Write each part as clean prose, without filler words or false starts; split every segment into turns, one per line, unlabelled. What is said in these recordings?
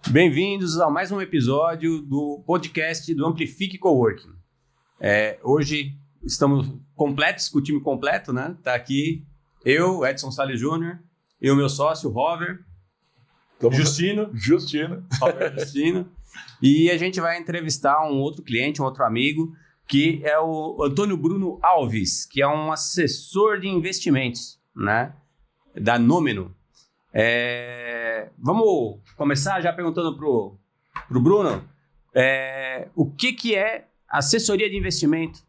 Bem-vindos a mais um episódio do podcast do Amplifique Coworking. Hoje estamos completos, com o time completo, né? Tá aqui eu, Edson Salles Júnior, e o meu sócio, Rover. Justino. Rover Justino. E a gente vai entrevistar um outro cliente, um outro amigo, que é o Antônio Bruno Alves, que é um assessor de investimentos, né? Da Nomeno. Vamos começar já perguntando pro Bruno o que é assessoria de investimento,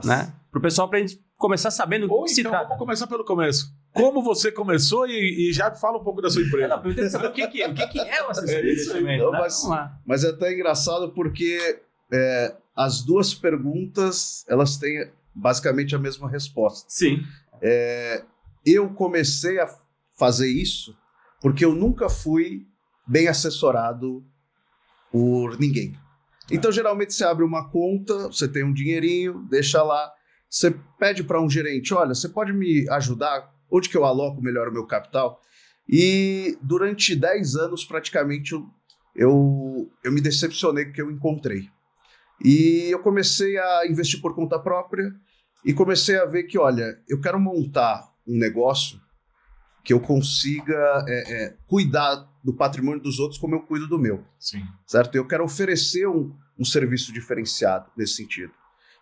né? Para o pessoal, para a gente começar sabendo do que se trata.
Vamos começar pelo começo. Como você começou e já fala um pouco da sua empresa.
Não, eu saber o que é o assessoria de investimento.
Então,
né?
mas é até engraçado porque as duas perguntas elas têm basicamente a mesma resposta.
Sim.
Eu comecei a fazer isso porque eu nunca fui bem assessorado por ninguém. Então, geralmente, você abre uma conta, você tem um dinheirinho, deixa lá, você pede para um gerente, olha, você pode me ajudar? Onde que eu aloco melhor o meu capital? E durante 10 anos, praticamente, eu me decepcionei com o que eu encontrei. E eu comecei a investir por conta própria e comecei a ver que, olha, eu quero montar um negócio que eu consiga cuidar do patrimônio dos outros como eu cuido do meu.
Sim.
Certo? Eu quero oferecer um serviço diferenciado nesse sentido.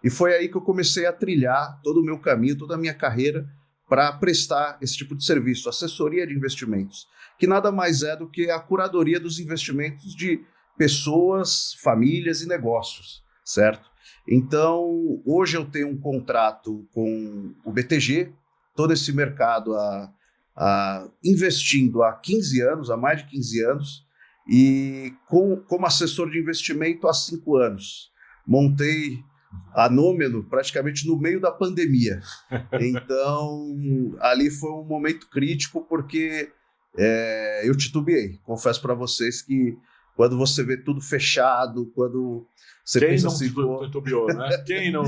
E foi aí que eu comecei a trilhar todo o meu caminho, toda a minha carreira para prestar esse tipo de serviço, assessoria de investimentos, que nada mais é do que a curadoria dos investimentos de pessoas, famílias e negócios, certo? Então, hoje eu tenho um contrato com o BTG, todo esse mercado investindo há 15 anos, há mais de 15 anos, e como assessor de investimento há 5 anos. Montei a Nomeno praticamente no meio da pandemia. Então, ali foi um momento crítico porque eu titubeei. Confesso para vocês que quando você vê tudo fechado, quando você pensa assim...
Quem não titubeou, né? Quem não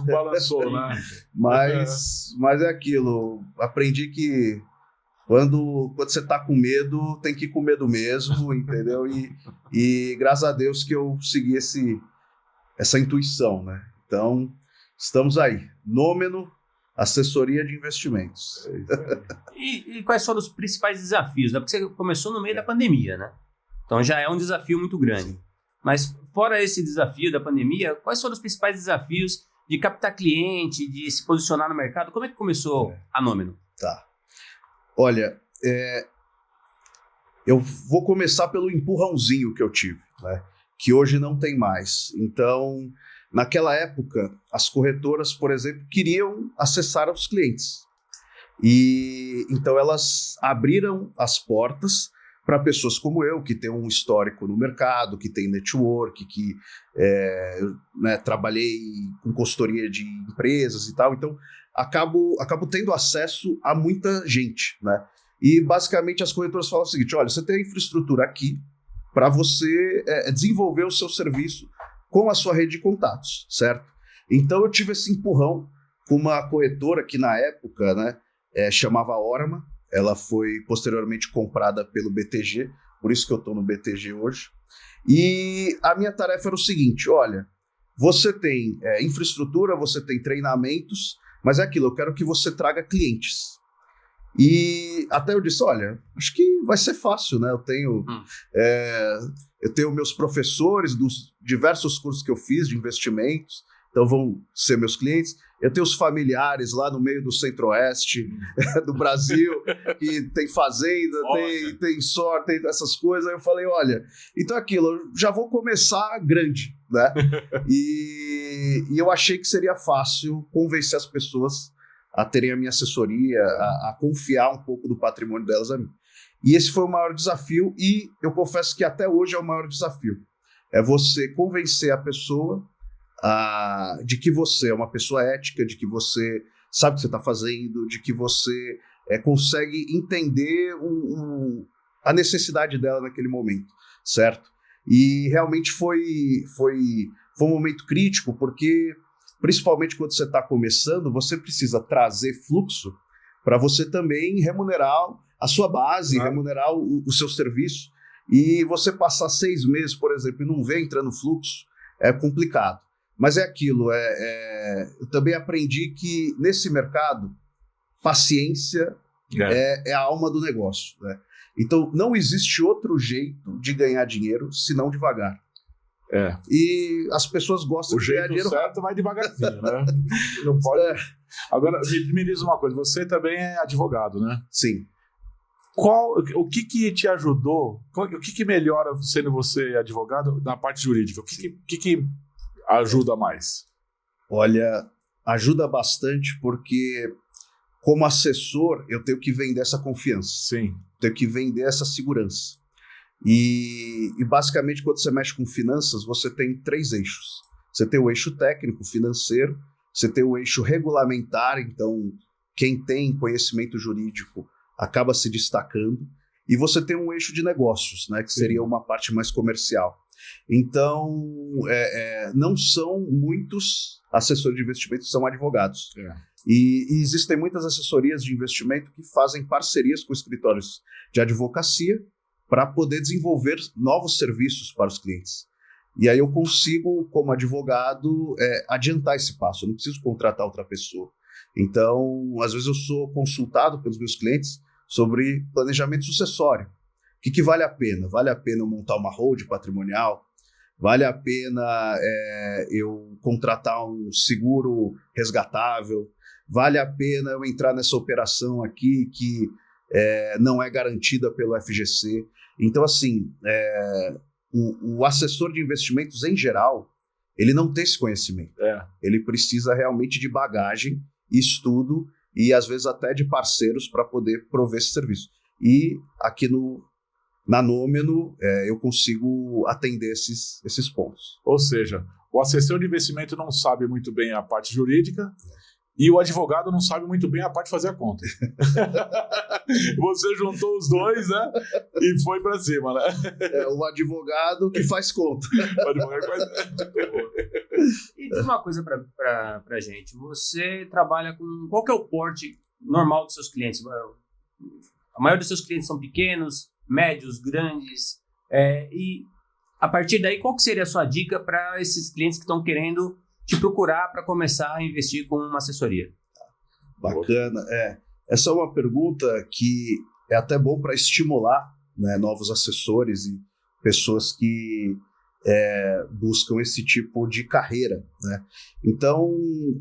balançou, né?
Mas é aquilo. Aprendi que quando você está com medo, tem que ir com medo mesmo, entendeu? E graças a Deus que eu segui essa intuição, né? Então, estamos aí. Nomeno, assessoria de investimentos.
E quais foram os principais desafios? Né? Porque você começou no meio da pandemia, né? Então já é um desafio muito grande. Mas fora esse desafio da pandemia, quais foram os principais desafios de captar cliente, de se posicionar no mercado? Como é que começou a Nomeno?
Tá. Olha, eu vou começar pelo empurrãozinho que eu tive, né? Que hoje não tem mais. Então, naquela época, as corretoras, por exemplo, queriam acessar os clientes. E então elas abriram as portas para pessoas como eu, que tem um histórico no mercado, que tem network, que trabalhei com consultoria de empresas e tal. Então, acabo tendo acesso a muita gente, né? E, basicamente, as corretoras falam o seguinte, olha, você tem a infraestrutura aqui para você desenvolver o seu serviço com a sua rede de contatos, certo? Então, eu tive esse empurrão com uma corretora que, na época, né, chamava Orama. Ela foi posteriormente comprada pelo BTG, por isso que eu estou no BTG hoje. E a minha tarefa era o seguinte, olha, você tem infraestrutura, você tem treinamentos, mas é aquilo, eu quero que você traga clientes. E até eu disse, olha, acho que vai ser fácil, né? Eu tenho meus professores dos diversos cursos que eu fiz de investimentos, então vão ser meus clientes. Eu tenho os familiares lá no meio do centro-oeste do Brasil, que tem fazenda, tem sorte, tem essas coisas. Aí eu falei, olha, então aquilo, eu já vou começar grande, né? E eu achei que seria fácil convencer as pessoas a terem a minha assessoria, a confiar um pouco do patrimônio delas a mim. E esse foi o maior desafio e eu confesso que até hoje é o maior desafio. É você convencer a pessoa de que você é uma pessoa ética, de que você sabe o que você está fazendo, de que você consegue entender a necessidade dela naquele momento, certo? E realmente foi um momento crítico, porque principalmente quando você está começando, você precisa trazer fluxo para você também remunerar a sua base, remunerar o seu serviço. E você passar 6 meses, por exemplo, e não ver entrando fluxo, é complicado. Mas é aquilo, eu também aprendi que nesse mercado, paciência é a alma do negócio, né? Então, não existe outro jeito de ganhar dinheiro senão devagar. E as pessoas gostam de ganhar dinheiro.
O jeito certo vai devagarzinho, né? Não pode... Agora, me diz uma coisa, você também é advogado, né?
Sim.
O que te ajudou, o que melhora sendo você advogado na parte jurídica? O que ajuda mais?
Olha, ajuda bastante porque como assessor eu tenho que vender essa confiança.
Sim.
Tenho que vender essa segurança. E basicamente quando você mexe com finanças, você tem 3 eixos. Você tem o eixo técnico, financeiro, você tem o eixo regulamentar, então quem tem conhecimento jurídico acaba se destacando, e você tem um eixo de negócios, né, que seria uma parte mais comercial. Então, não são muitos assessores de investimento que são advogados. E existem muitas assessorias de investimento que fazem parcerias com escritórios de advocacia para poder desenvolver novos serviços para os clientes. E aí eu consigo, como advogado, adiantar esse passo. Eu não preciso contratar outra pessoa. Então, às vezes eu sou consultado pelos meus clientes sobre planejamento sucessório. O que vale a pena? Vale a pena eu montar uma hold patrimonial? Vale a pena eu contratar um seguro resgatável? Vale a pena eu entrar nessa operação aqui que não é garantida pelo FGC? Então, assim, o assessor de investimentos, em geral, ele não tem esse conhecimento. Ele precisa realmente de bagagem, estudo e, às vezes, até de parceiros para poder prover esse serviço. E aqui na Nômeno, eu consigo atender esses pontos.
Ou seja, o assessor de investimento não sabe muito bem a parte jurídica e o advogado não sabe muito bem a parte de fazer a conta. Você juntou os dois, né? E foi para cima, né?
O advogado que faz conta.
O advogado que faz...
E diz uma coisa pra gente. Você trabalha com... Qual que é o porte normal dos seus clientes? A maioria dos seus clientes são pequenos, médios, grandes. E a partir daí, qual que seria a sua dica para esses clientes que estão querendo te procurar para começar a investir com uma assessoria?
Bacana. Essa é uma pergunta que é até bom para estimular, né, novos assessores e pessoas que buscam esse tipo de carreira, né? Então,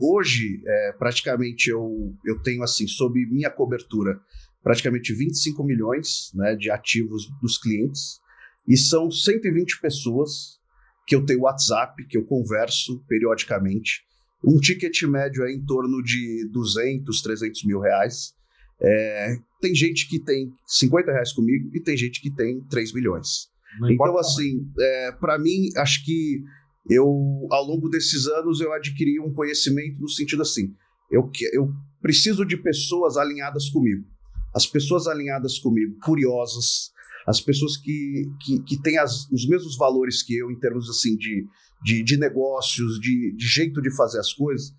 hoje, praticamente eu tenho, assim, sob minha cobertura, praticamente 25 milhões, né, de ativos dos clientes, e são 120 pessoas que eu tenho WhatsApp, que eu converso periodicamente. Um ticket médio é em torno de 200, 300 mil reais. Tem gente que tem 50 reais comigo e tem gente que tem 3 milhões. Então, assim, para mim, acho que ao longo desses anos, eu adquiri um conhecimento no sentido assim, eu preciso de pessoas alinhadas comigo. As pessoas alinhadas comigo, curiosas, as pessoas que têm os mesmos valores que eu em termos assim, de negócios, de jeito de fazer as coisas,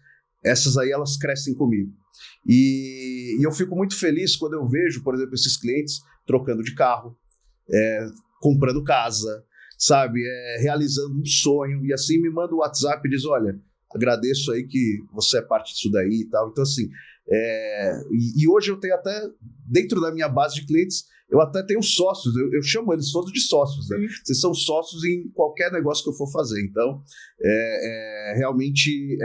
essas aí elas crescem comigo. E eu fico muito feliz quando eu vejo, por exemplo, esses clientes trocando de carro, comprando casa, sabe, realizando um sonho, e assim me manda o WhatsApp e diz, olha, agradeço aí que você é parte disso daí e tal. Então, assim, e hoje eu tenho até, dentro da minha base de clientes, eu até tenho sócios, eu chamo eles todos de sócios, né? Vocês são sócios em qualquer negócio que eu for fazer. Então, realmente,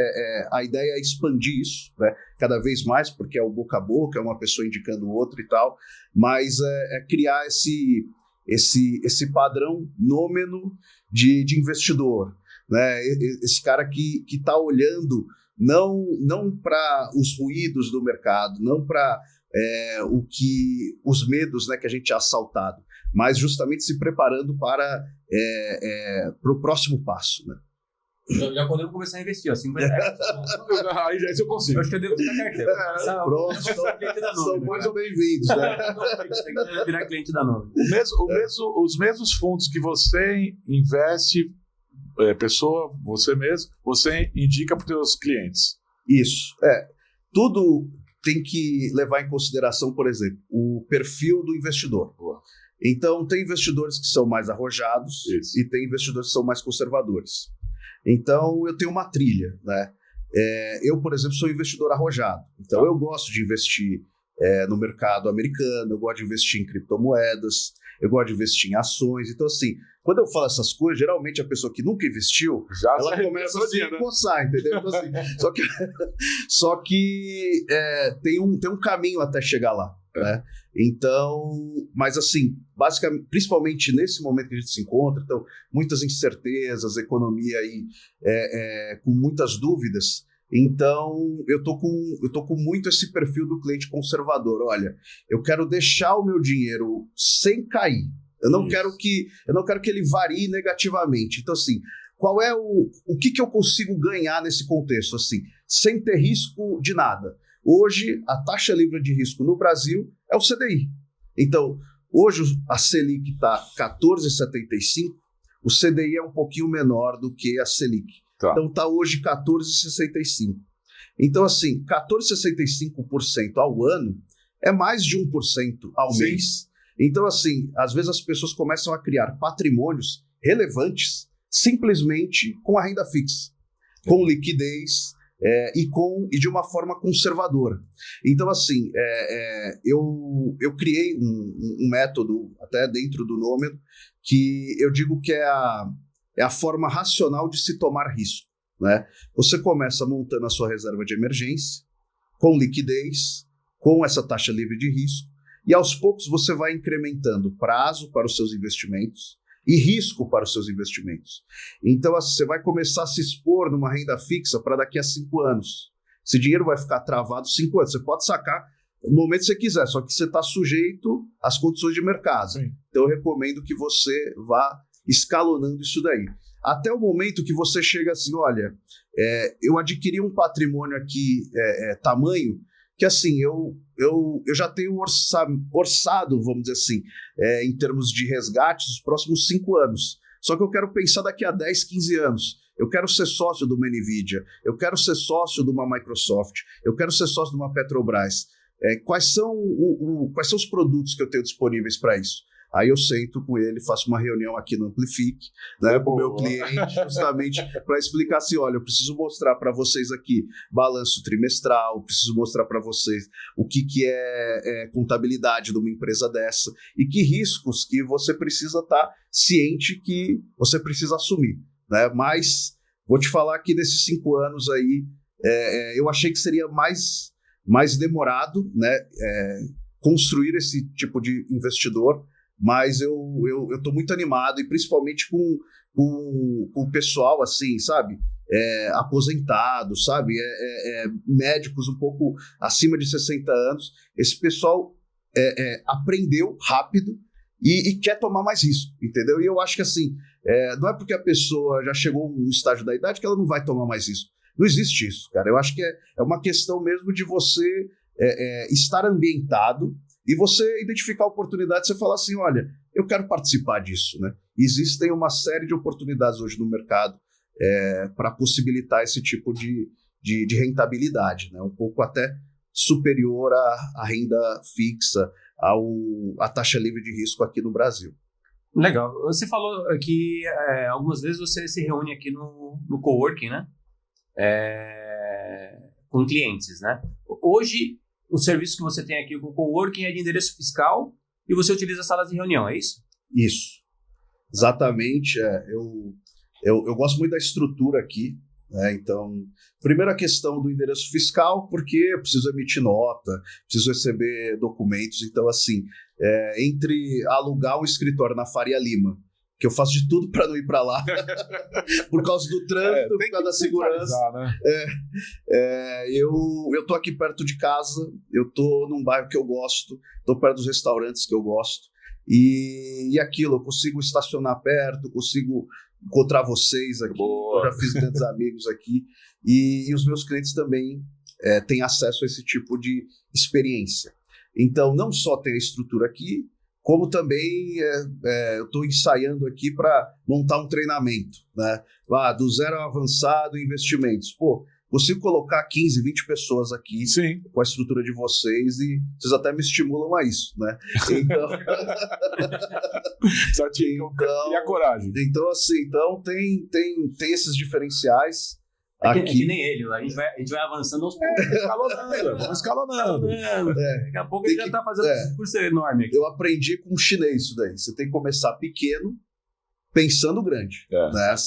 a ideia é expandir isso, né? Cada vez mais, porque é o boca a boca, é uma pessoa indicando o outro e tal, mas criar esse padrão Nômeno de investidor, né? Esse cara que está olhando não para os ruídos do mercado, não para os medos, né, que a gente é assaltado, mas justamente se preparando para o próximo passo, né?
Já podemos começar a investir, ó, 50 reais.
Aí já é isso eu consigo.
Eu acho que eu devo ter a carteira.
Pronto, são muito bem-vindos, né?
Virar cliente da Nômeno.
Os mesmos fundos que você investe, você mesmo, você indica para os seus clientes.
Isso. Tudo tem que levar em consideração, por exemplo, o perfil do investidor. Então, tem investidores que são mais arrojados e tem investidores que são mais conservadores. Então, eu tenho uma trilha, né? Eu, por exemplo, sou investidor arrojado. Então, eu gosto de investir no mercado americano, eu gosto de investir em criptomoedas, eu gosto de investir em ações. Então, assim, quando eu falo essas coisas, geralmente a pessoa que nunca investiu, ela começa a se coçar, entendeu? Então, assim, só que tem um caminho até chegar lá, né? Então, mas assim, basicamente, principalmente nesse momento que a gente se encontra, então, muitas incertezas, economia aí com muitas dúvidas. Então, eu tô com muito esse perfil do cliente conservador. Olha, eu quero deixar o meu dinheiro sem cair. Eu não quero que ele varie negativamente. Então, assim, qual é o que eu consigo ganhar nesse contexto, assim, sem ter risco de nada? Hoje, a taxa livre de risco no Brasil é o CDI. Então, hoje a Selic está 14,75, o CDI é um pouquinho menor do que a Selic. Tá. Então, está hoje 14,65. Então, assim, 14,65% ao ano é mais de 1% ao mês. Então, assim, às vezes as pessoas começam a criar patrimônios relevantes simplesmente com a renda fixa, com liquidez e de uma forma conservadora. Então, assim, eu criei um método, até dentro do Nômeno, que eu digo que é a forma racional de se tomar risco, né? Você começa montando a sua reserva de emergência, com liquidez, com essa taxa livre de risco, e aos poucos você vai incrementando prazo para os seus investimentos e risco para os seus investimentos. Então, você vai começar a se expor numa renda fixa para daqui a 5 anos. Esse dinheiro vai ficar travado 5 anos. Você pode sacar no momento que você quiser, só que você está sujeito às condições de mercado. Sim. Então, eu recomendo que você vá escalonando isso daí. Até o momento que você chega assim, olha, eu adquiri um patrimônio aqui, tamanho, que assim, eu já tenho orçado, vamos dizer assim, em termos de resgates, os próximos 5 anos. Só que eu quero pensar daqui a 10, 15 anos. Eu quero ser sócio de uma NVIDIA, eu quero ser sócio de uma Microsoft, eu quero ser sócio de uma Petrobras. Quais são os produtos que eu tenho disponíveis para isso? Aí eu sento com ele, faço uma reunião aqui no Amplifique, né, com o meu cliente, justamente para explicar assim, olha, eu preciso mostrar para vocês aqui balanço trimestral, preciso mostrar para vocês o que é contabilidade de uma empresa dessa e que riscos que você precisa estar ciente que você precisa assumir, né? Mas vou te falar que desses 5 anos aí, eu achei que seria mais demorado, né, construir esse tipo de investidor, mas eu tô muito animado, e principalmente com o pessoal, assim, sabe, aposentado, sabe, médicos um pouco acima de 60 anos, esse pessoal aprendeu rápido e quer tomar mais risco, entendeu? E eu acho que assim, não é porque a pessoa já chegou a um estágio da idade que ela não vai tomar mais risco. Não existe isso, cara. Eu acho que é uma questão mesmo de você estar ambientado e você identificar oportunidades, você falar assim, olha, eu quero participar disso, né? Existem uma série de oportunidades hoje no mercado para possibilitar esse tipo de rentabilidade, né? Um pouco até superior à renda fixa, à taxa livre de risco aqui no Brasil.
Legal. Você falou que algumas vezes você se reúne aqui no coworking, né? Com clientes, né? Hoje, o serviço que você tem aqui com o coworking é de endereço fiscal e você utiliza salas de reunião, é isso?
Isso. Exatamente. Eu gosto muito da estrutura aqui, né? Então, primeiro a questão do endereço fiscal, porque eu preciso emitir nota, preciso receber documentos. Então, assim, entre alugar um escritório na Faria Lima, que eu faço de tudo para não ir para lá, por causa do trânsito, por causa da segurança. Né? Eu tô aqui perto de casa, eu tô num bairro que eu gosto, tô perto dos restaurantes que eu gosto, e aquilo, eu consigo estacionar perto, consigo encontrar vocês aqui. Boa. Eu já fiz grandes amigos aqui, e os meus clientes também têm acesso a esse tipo de experiência. Então, não só tem a estrutura aqui, como também eu estou ensaiando aqui para montar um treinamento, né? Do zero ao avançado em investimentos. Pô, consigo colocar 15, 20 pessoas aqui
Sim.
com a estrutura de vocês e vocês até me estimulam a isso, né? Então,
Só tinha que criar coragem.
então assim, tem esses diferenciais.
É
Aqui,
que nem ele, a gente vai avançando aos poucos.
Vamos escalonando.
Daqui a pouco ele já tá fazendo um curso enorme aqui.
eu aprendi com o chinês isso daí. Você tem que começar pequeno, pensando grande. Né?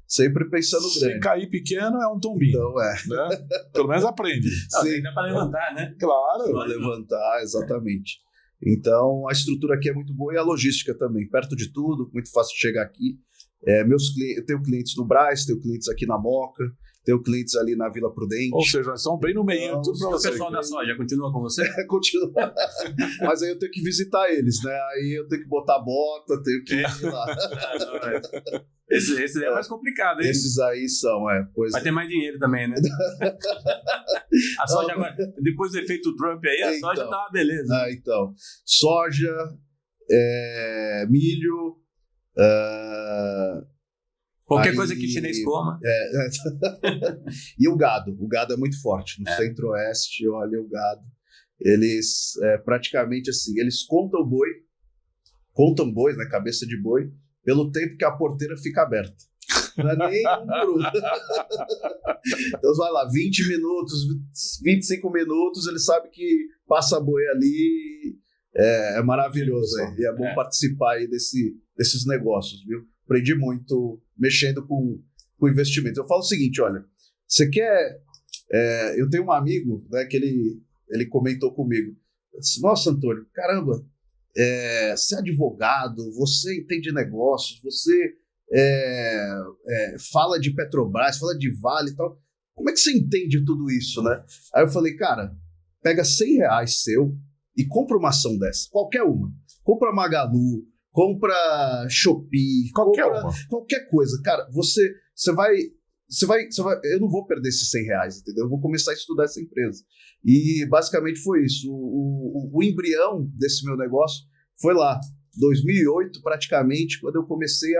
Sempre pensando
Se
grande.
cair pequeno, é um tombinho.
Então,
Né? Pelo menos aprende.
Sim, dá pra levantar, né?
Claro.
Para levantar, exatamente. Então, a estrutura aqui é muito boa e a logística também. Perto de tudo, muito fácil de chegar aqui. Eu tenho clientes no Brás, tenho clientes aqui na Moca, tenho clientes ali na Vila Prudente.
Ou seja, nós estamos bem no meio. Tudo pra
O
você.
pessoal da soja continua com você?
Continua. Mas aí eu tenho que visitar eles, né? Aí eu tenho que botar bota, tenho que ir lá.
Esse é mais complicado, hein?
Esses aí são, pois
Vai ter mais dinheiro também, né? A soja agora, depois do efeito Trump aí, a soja tá uma beleza.
Então, soja, milho,
Qualquer
aí-
coisa que o chinês coma.
e o gado. O gado é muito forte. No centro-oeste, olha o gado. Eles, praticamente assim, eles contam bois, né, cabeça de boi, pelo tempo que a porteira fica aberta. Não é nem um por um. Então, vai lá, 20 minutos, 25 minutos, ele sabe que passa boi ali, é maravilhoso. E é bom participar aí desses negócios, viu? Aprendi muito mexendo com investimentos. Eu falo o seguinte, olha, você quer... eu tenho um amigo, né, que ele comentou comigo. Eu disse, nossa, Antônio, caramba, você é advogado, você entende negócios, você fala de Petrobras, fala de Vale e tal. Como é que você entende tudo isso, né? Aí eu falei, cara, pega R$100 seu e compra uma ação dessa, qualquer uma. Compra Magalu, compra Shopee, qualquer coisa. Cara, você vai... Eu não vou perder esses R$100, entendeu? Eu vou começar a estudar essa empresa. E basicamente foi isso. O embrião desse meu negócio foi lá, 2008 praticamente, quando eu comecei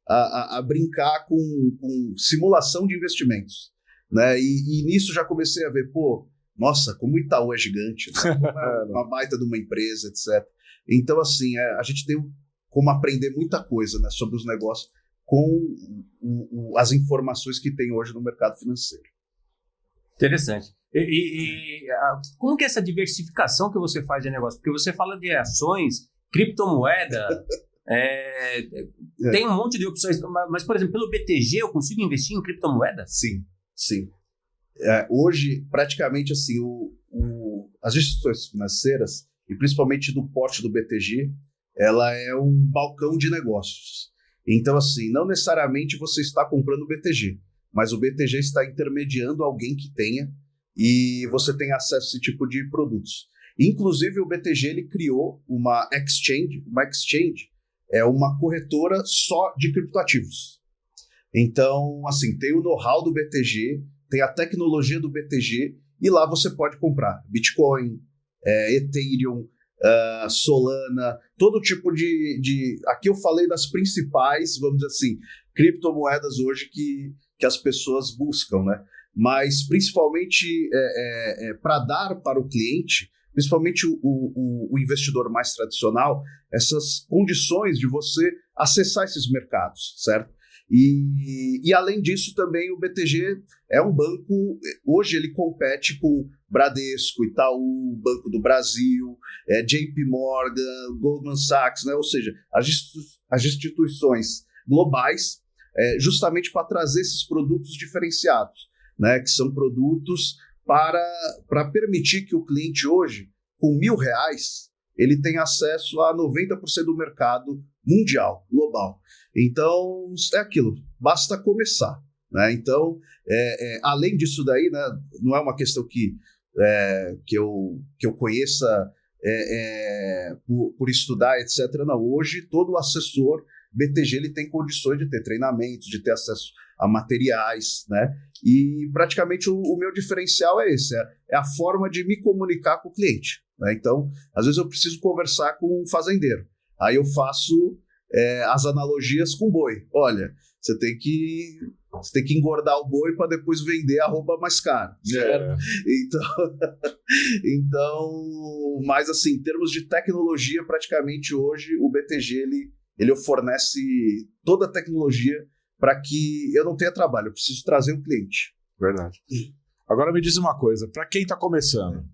a brincar com simulação de investimentos. Né? E nisso já comecei a ver, nossa, como o Itaú é gigante, né? Como é uma baita de uma empresa, etc. Então, assim, a gente tem como aprender muita coisa, né, sobre os negócios com as informações que tem hoje no mercado financeiro.
Interessante. Como que é essa diversificação que você faz de negócio? Porque você fala de ações, criptomoeda, tem um monte de opções, mas, por exemplo, pelo BTG eu consigo investir em criptomoeda?
Sim. Hoje, praticamente assim, as instituições financeiras, e principalmente do porte do BTG, ela é um balcão de negócios. Então, assim, não necessariamente você está comprando o BTG, mas o BTG está intermediando alguém que tenha e você tem acesso a esse tipo de produtos. Inclusive, o BTG ele criou uma exchange. Uma exchange é uma corretora só de criptoativos. Então, assim, tem o know-how do BTG, tem a tecnologia do BTG e lá você pode comprar Bitcoin, Ethereum, Solana, todo tipo de... Aqui eu falei das principais, vamos dizer assim, criptomoedas hoje que as pessoas buscam, né? Mas principalmente para dar para o cliente, principalmente o investidor mais tradicional, essas condições de você acessar esses mercados, certo? E além disso também o BTG é um banco, hoje ele compete com Bradesco, Itaú, Banco do Brasil, JP Morgan, Goldman Sachs, né? Ou seja, as instituições globais, justamente para trazer esses produtos diferenciados, né? Que são produtos para permitir que o cliente hoje, com R$1.000, ele tenha acesso a 90% do mercado mundial, global. Então, é aquilo, basta começar. Né? Então, além disso daí, né, não é uma questão que eu conheça por estudar, etc. Não, hoje todo assessor BTG ele tem condições de ter treinamentos, de ter acesso a materiais, né? E praticamente o meu diferencial é esse, é a forma de me comunicar com o cliente. Né? Então, às vezes eu preciso conversar com um fazendeiro, aí eu faço as analogias com boi. Olha, você tem que Você tem que engordar o boi para depois vender arroba mais caro, certo? Então, mas assim, em termos de tecnologia, praticamente hoje o BTG ele fornece toda a tecnologia para que eu não tenha trabalho, eu preciso trazer um cliente.
Verdade. Agora me diz uma coisa, para quem está começando,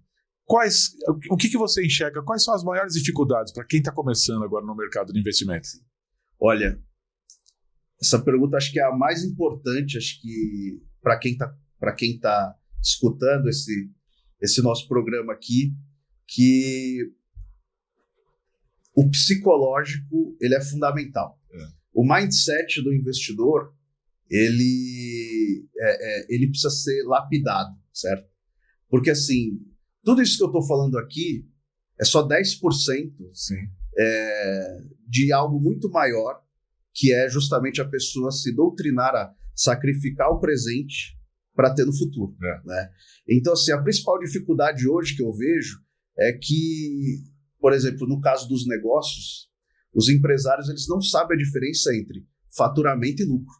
o que você enxerga, quais são as maiores dificuldades para quem está começando agora no mercado de investimentos?
Olha, essa pergunta acho que é a mais importante, acho que para quem tá escutando esse nosso programa aqui, que o psicológico ele é fundamental. O mindset do investidor ele precisa ser lapidado, certo? Porque assim, tudo isso que eu estou falando aqui é só 10% de algo muito maior, que é justamente a pessoa se doutrinar a sacrificar o presente para ter no futuro. Né? Então, assim, a principal dificuldade hoje que eu vejo é que, por exemplo, no caso dos negócios, os empresários eles não sabem a diferença entre faturamento e lucro.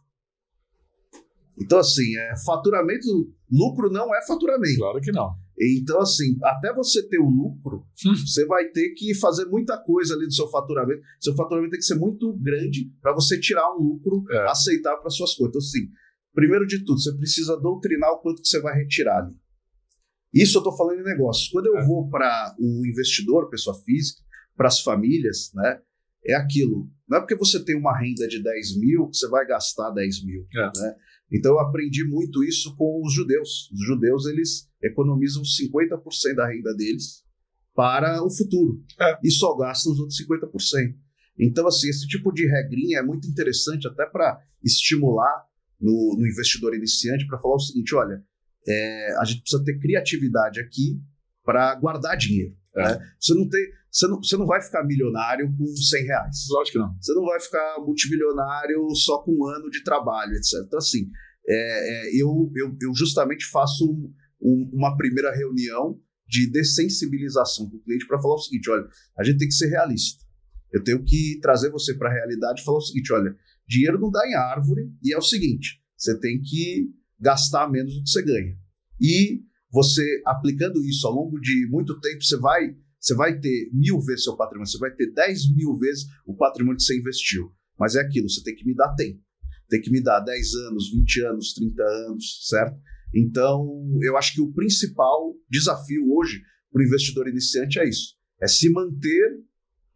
Então, assim, faturamento, lucro não é faturamento.
Claro que não.
Então, assim, até você ter o lucro, você vai ter que fazer muita coisa ali do seu faturamento. Seu faturamento tem que ser muito grande para você tirar um lucro aceitável para suas coisas. Então, assim, primeiro de tudo, você precisa doutrinar o quanto que você vai retirar ali. Isso eu estou falando em negócios. Quando eu vou para o investidor, pessoa física, para as famílias, né, é aquilo. Não é porque você tem uma renda de 10 mil que você vai gastar 10 mil. Né? Então, eu aprendi muito isso com os judeus. Os judeus, eles economizam 50% da renda deles para o futuro. E só gastam os outros 50%. Então, assim, esse tipo de regrinha é muito interessante até para estimular no investidor iniciante, para falar o seguinte, olha, a gente precisa ter criatividade aqui para guardar dinheiro. Né? Você não vai ficar milionário com R$100.
Lógico que não.
Você não vai ficar multimilionário só com um ano de trabalho, etc. Então, assim, eu justamente faço uma primeira reunião de dessensibilização com o cliente para falar o seguinte, olha, a gente tem que ser realista. Eu tenho que trazer você para a realidade e falar o seguinte, olha, dinheiro não dá em árvore e é o seguinte, você tem que gastar menos do que você ganha. E você, aplicando isso ao longo de muito tempo, você vai ter 1000 vezes seu patrimônio, você vai ter 10 mil vezes o patrimônio que você investiu. Mas é aquilo, você tem que me dar tempo. Tem que me dar 10 anos, 20 anos, 30 anos, certo? Então, eu acho que o principal desafio hoje para o investidor iniciante é isso. É se manter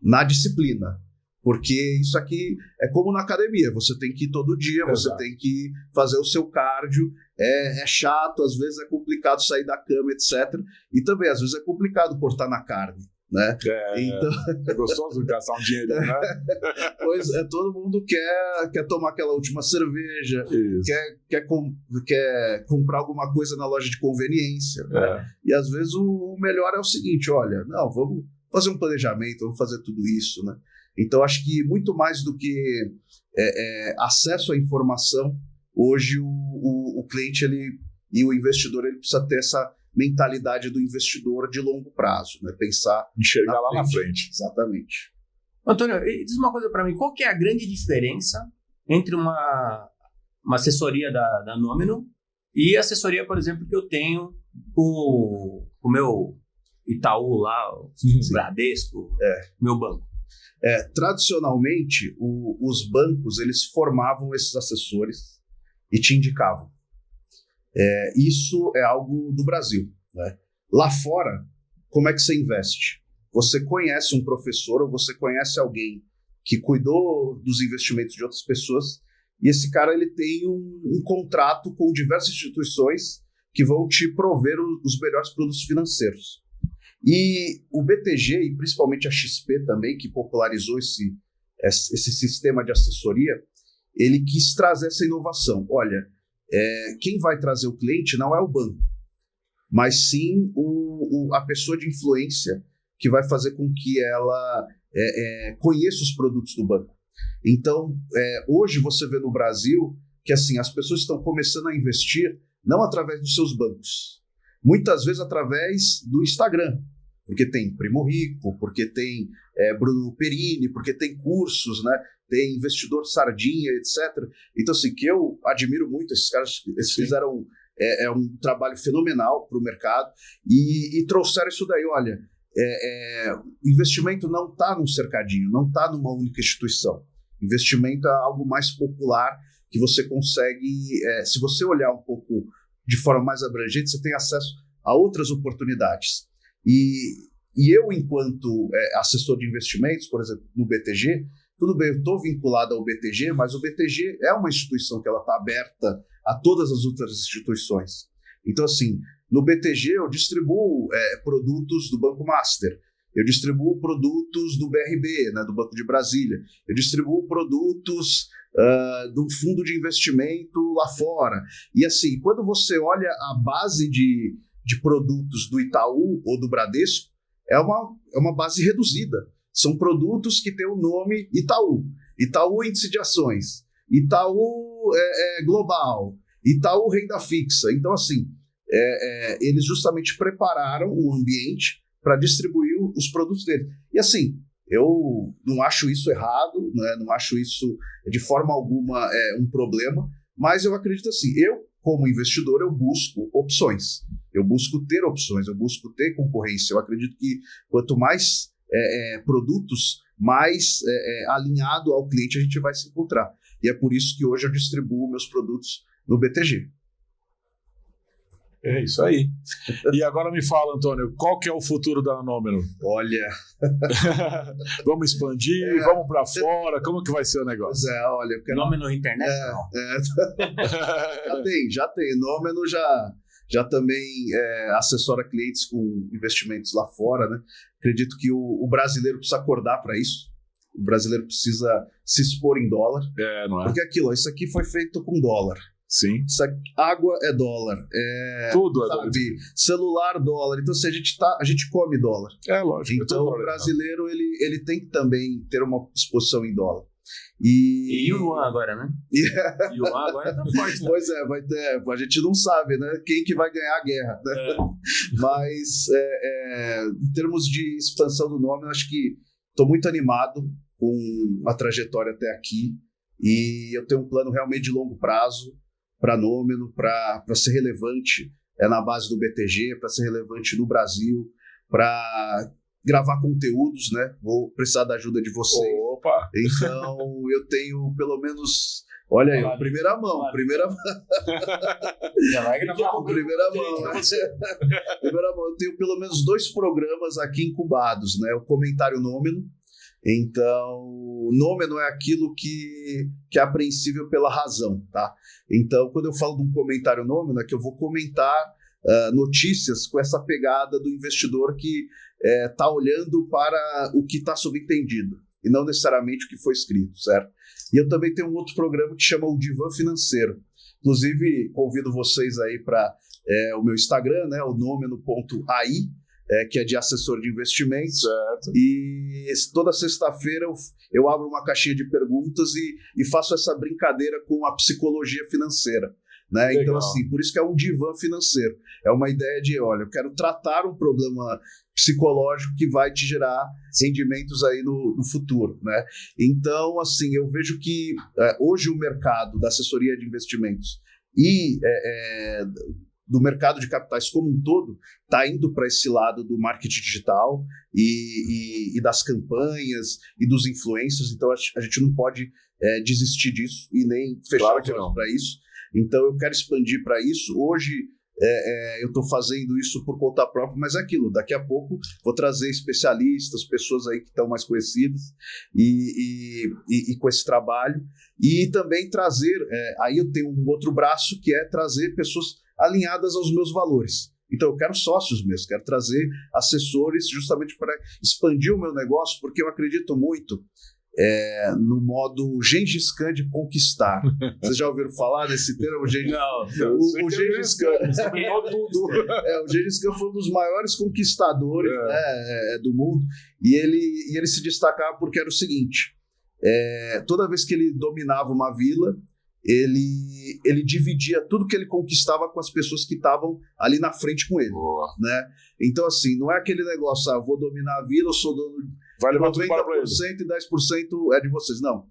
na disciplina. Porque isso aqui é como na academia. Você tem que ir todo dia, você tem que fazer o seu cardio. É chato, às vezes é complicado sair da cama, etc. E também, às vezes, é complicado cortar na carne. Né? Então...
É gostoso gastar um dinheiro, né?
Pois é, todo mundo quer tomar aquela última cerveja, quer comprar alguma coisa na loja de conveniência. Né? E às vezes o melhor é o seguinte, olha, não, vamos fazer um planejamento, vamos fazer tudo isso, né? Então acho que muito mais do que acesso à informação, hoje o cliente e o investidor ele precisa ter essa mentalidade do investidor de longo prazo, né? Pensar...
Enxergar lá na frente.
Exatamente.
Antônio, diz uma coisa para mim, qual que é a grande diferença entre uma assessoria da Nomino e a assessoria, por exemplo, que eu tenho com o meu Itaú lá, o Bradesco, meu banco?
Tradicionalmente, os bancos eles formavam esses assessores e te indicavam. Isso é algo do Brasil. Né? Lá fora, como é que você investe? Você conhece um professor ou você conhece alguém que cuidou dos investimentos de outras pessoas e esse cara ele tem um contrato com diversas instituições que vão te prover os melhores produtos financeiros. E o BTG, e principalmente a XP também, que popularizou esse sistema de assessoria, ele quis trazer essa inovação. Olha, quem vai trazer o cliente não é o banco, mas sim a pessoa de influência que vai fazer com que ela conheça os produtos do banco. Então, hoje você vê no Brasil que assim, as pessoas estão começando a investir não através dos seus bancos, muitas vezes através do Instagram. porque tem Primo Rico, porque tem Bruno Perini, porque tem cursos, né? Tem investidor sardinha, etc. Então, assim, que eu admiro muito, esses caras, eles fizeram um trabalho fenomenal para o mercado e trouxeram isso daí, olha, investimento não está num cercadinho, não está numa única instituição. Investimento é algo mais popular que você consegue, se você olhar um pouco de forma mais abrangente, você tem acesso a outras oportunidades. E eu, enquanto assessor de investimentos, por exemplo, no BTG, tudo bem, eu estou vinculado ao BTG, mas o BTG é uma instituição que ela está aberta a todas as outras instituições. Então, assim, no BTG eu distribuo produtos do Banco Master, eu distribuo produtos do BRB, né, do Banco de Brasília, eu distribuo produtos do fundo de investimento lá fora. E assim, quando você olha a base de produtos do Itaú ou do Bradesco, é uma base reduzida. São produtos que têm o nome Itaú. Itaú Índice de Ações, Itaú Global, Itaú Renda Fixa. Então, assim, eles justamente prepararam o ambiente para distribuir os produtos deles. E assim, eu não acho isso errado, né? Não acho isso de forma alguma um problema, mas eu acredito assim, eu, como investidor, eu busco opções. Eu busco ter opções, eu busco ter concorrência. Eu acredito que quanto mais produtos, mais alinhado ao cliente a gente vai se encontrar. E é por isso que hoje eu distribuo meus produtos no BTG.
É isso aí. E agora me fala, Antônio, qual que é o futuro da Nômeno?
Olha...
Vamos expandir, vamos para fora, como que vai ser o negócio?
Pois olha... Eu quero...
Nômeno internet?
Já tem. Nômeno já também assessora clientes com investimentos lá fora, né? Acredito que o brasileiro precisa acordar para isso. O brasileiro precisa se expor em dólar.
Não é?
Porque aquilo, isso aqui foi feito com dólar.
Sim.
Água é dólar.
Tudo é
dólar.
dólar.
Celular, dólar. Então, se a gente come dólar.
Lógico.
Então, o brasileiro, ele tem que também ter uma exposição em dólar. E
Yuan agora, né? Yuan agora tá forte, né?
Pois vai ter. A gente não sabe, né? Quem que vai ganhar a guerra, né? Mas, em termos de expansão do nome, eu acho que estou muito animado com a trajetória até aqui. E eu tenho um plano realmente de longo prazo para Nômeno, para ser relevante na base do BTG, para ser relevante no Brasil, para gravar conteúdos, né? Vou precisar da ajuda de vocês.
Opa!
Então, eu tenho pelo menos... Olha aí, primeira mão.
Já vai gravar.
Primeira mão, né? Primeira mão. Eu tenho pelo menos 2 programas aqui incubados, né? O Comentário Nômeno. Então, Nômeno é aquilo que é apreensível pela razão, tá? Então, quando eu falo de um comentário Nômeno, é que eu vou comentar notícias com essa pegada do investidor que está olhando para o que está subentendido e não necessariamente o que foi escrito, certo? E eu também tenho um outro programa que chama o Divã Financeiro. Inclusive, convido vocês aí para o meu Instagram, né, o nomeno.ai, que é de assessor de investimentos.
Certo.
E toda sexta-feira eu abro uma caixinha de perguntas e faço essa brincadeira com a psicologia financeira. Né? Então, assim, por isso que é um divã financeiro. É uma ideia de, olha, eu quero tratar um problema psicológico que vai te gerar rendimentos aí no futuro, né? Então, assim, eu vejo que hoje o mercado da assessoria de investimentos e do mercado de capitais como um todo está indo para esse lado do marketing digital e das campanhas e dos influencers. Então, a gente não pode desistir disso e nem fechar os olhos para isso. Então, eu quero expandir para isso. Hoje, eu estou fazendo isso por conta própria, mas é aquilo. Daqui a pouco, vou trazer especialistas, pessoas aí que estão mais conhecidas e com esse trabalho. E também trazer, aí eu tenho um outro braço, que é trazer pessoas alinhadas aos meus valores. Então, eu quero sócios mesmo, quero trazer assessores justamente para expandir o meu negócio, porque eu acredito muito no modo Gengis Khan de conquistar. Vocês já ouviram falar desse termo?
Não.
O Gengis Khan o Gengis Khan foi um dos maiores conquistadores do mundo, e ele se destacava porque era o seguinte: toda vez que ele dominava uma vila, ele dividia tudo que ele conquistava com as pessoas que estavam ali na frente com ele, né? Então, assim, não é aquele negócio, vou dominar a vila, eu sou dono
Vai
de
levar tudo para
90% e 10% é de vocês. Não.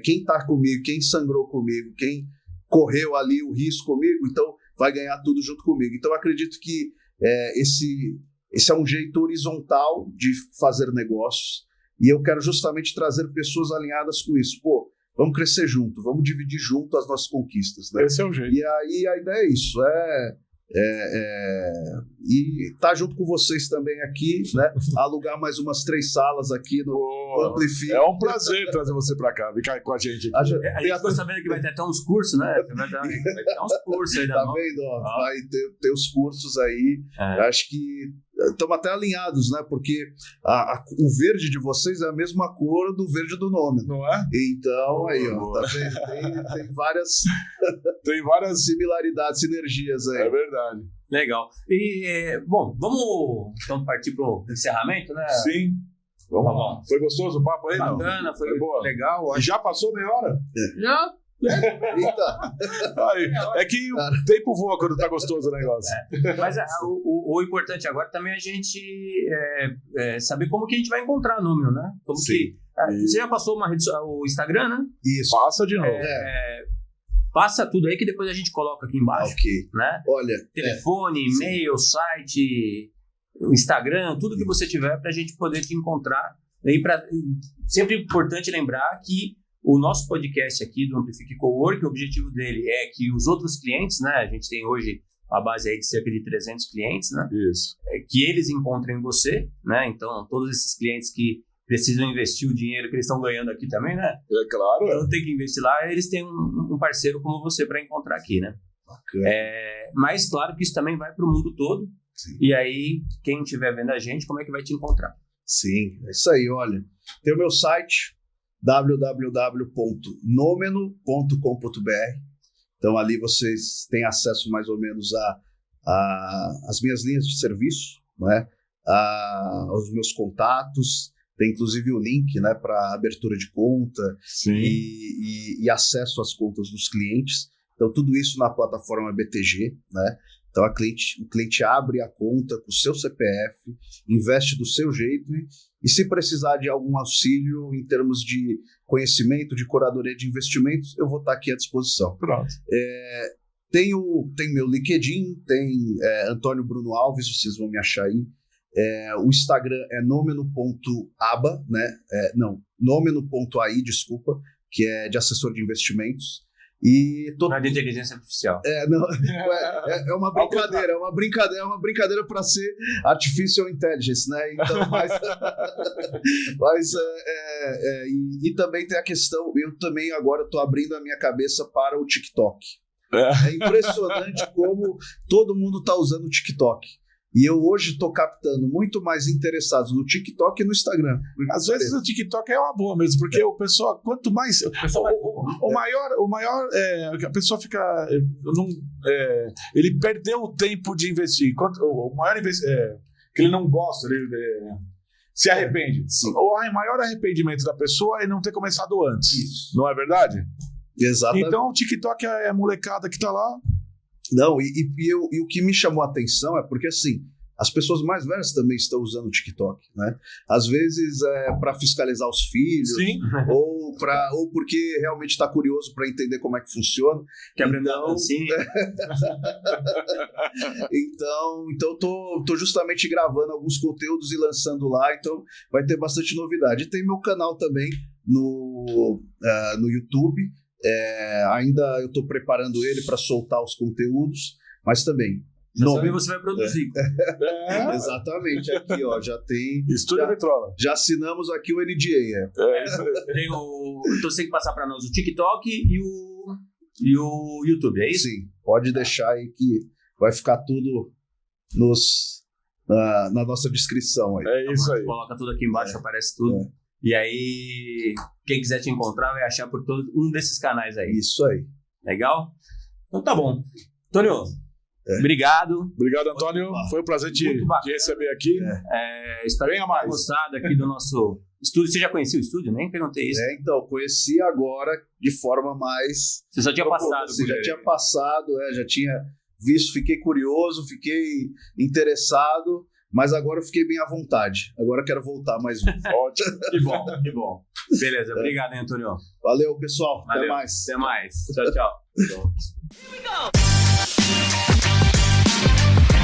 Quem está comigo, quem sangrou comigo, quem correu ali o risco comigo, então vai ganhar tudo junto comigo. Então, eu acredito que esse é um jeito horizontal de fazer negócios, e eu quero justamente trazer pessoas alinhadas com isso. Pô, vamos crescer junto, vamos dividir junto as nossas conquistas, né?
Esse é o jeito.
E aí a ideia é isso, e tá junto com vocês também aqui, né? Alugar mais umas 3 salas aqui no Amplifique.
É um prazer trazer você para cá, ficar com a gente aqui.
A gente ficou sabendo que vai ter até uns cursos, né? Vai ter uns cursos aí.
Tá vendo? Vai ter os cursos aí. Acho que estamos até alinhados, né? Porque o verde de vocês é a mesma cor do verde do nome.
Não é?
Então, aí, ó, tá vendo? Tem várias
Tem várias
similaridades, sinergias aí.
É verdade.
Legal. E, bom, vamos então partir para o encerramento, né?
Sim. Vamos
Tá
lá. Foi gostoso o papo aí?
Bacana,
Não?
foi
boa.
legal.
E já passou meia hora?
Já.
Eita.
Aí, é que o tempo voa quando tá gostoso o negócio.
Mas o importante agora também é a gente saber como que a gente vai encontrar número, né? Como que, você já passou o Instagram, né?
Isso.
Passa de novo.
Passa tudo aí que depois a gente coloca aqui embaixo.
Ok.
Né?
Olha.
Telefone, e-mail, site, Instagram, tudo que você tiver para a gente poder te encontrar. Sempre importante lembrar que o nosso podcast aqui do Amplifique Cowork, o objetivo dele é que os outros clientes, né, a gente tem hoje a base aí de cerca de 300 clientes, né,
Isso.
Que eles encontrem você, né, então todos esses clientes que precisam investir o dinheiro que eles estão ganhando aqui também, né,
É claro.
então tem que investir lá, eles têm um parceiro como você para encontrar aqui, né.
Bacana.
Mas claro que isso também vai para o mundo todo.
Sim.
E aí quem estiver vendo a gente, como é que vai te encontrar?
Sim, é isso aí, olha. Tem o meu site, www.nomeno.com.br. Então ali vocês têm acesso mais ou menos às minhas linhas de serviço, né? Aos meus contatos, tem inclusive o link, né, para abertura de conta.
Sim.
E acesso às contas dos clientes. Então tudo isso na plataforma BTG, né? Então o cliente abre a conta com o seu CPF, investe do seu jeito e se precisar de algum auxílio em termos de conhecimento, de curadoria de investimentos, eu vou estar aqui à disposição.
Pronto.
Tem meu LinkedIn, tem Antônio Bruno Alves, vocês vão me achar aí. O Instagram é nomeno.aba, né? Nomeno.ai, desculpa, que é de assessor de investimentos.
Não é de inteligência artificial.
É uma brincadeira, é uma brincadeira para ser artificial intelligence, né? Então, e também tem a questão, eu também agora estou abrindo a minha cabeça para o TikTok. É impressionante como todo mundo está usando o TikTok. E eu hoje estou captando muito mais interessados no TikTok e no Instagram.
Às vezes o TikTok é uma boa mesmo, porque o pessoal, quanto mais... O maior a pessoa fica... ele perdeu o tempo de investir. O maior que ele não gosta, ele se arrepende.
Sim.
O maior arrependimento da pessoa é não ter começado antes.
Isso.
Não é verdade?
Exatamente.
Então o TikTok é a molecada que tá lá.
Não, e o que me chamou a atenção é porque, assim, as pessoas mais velhas também estão usando o TikTok, né? Às vezes para fiscalizar os filhos.
Sim.
ou porque realmente está curioso para entender como é que funciona.
Quer aprender assim?
Então tô justamente gravando alguns conteúdos e lançando lá, então vai ter bastante novidade. E tem meu canal também no YouTube. Ainda eu estou preparando ele para soltar os conteúdos, mas também.
Você vai produzir.
Exatamente, aqui ó, já tem.
Estúdio Vitrola.
Já assinamos aqui o NDA.
Então você tem que passar para nós o TikTok e o YouTube, é isso?
Sim, pode deixar aí que vai ficar tudo na nossa descrição aí.
É isso aí.
Coloca tudo aqui embaixo, aparece tudo. E aí, quem quiser te encontrar vai achar por todo um desses canais aí.
Isso aí.
Legal? Então tá bom. Antônio, obrigado.
Obrigado, Antônio. Foi um prazer te receber aqui.
Espero que tenha gostado aqui do nosso Estúdio, você já conhecia o estúdio? Nem perguntei isso.
Então, conheci agora de forma mais...
Você já tinha passado
Você
por
já
ele.
tinha passado, já tinha visto, fiquei curioso, fiquei interessado, mas agora eu fiquei bem à vontade. Agora eu quero voltar mais vezes.
Ótimo.
Que bom, que bom. Beleza, obrigado, hein, Antônio.
Valeu, pessoal.
Valeu.
Até mais.
Até mais. Tchau, tchau.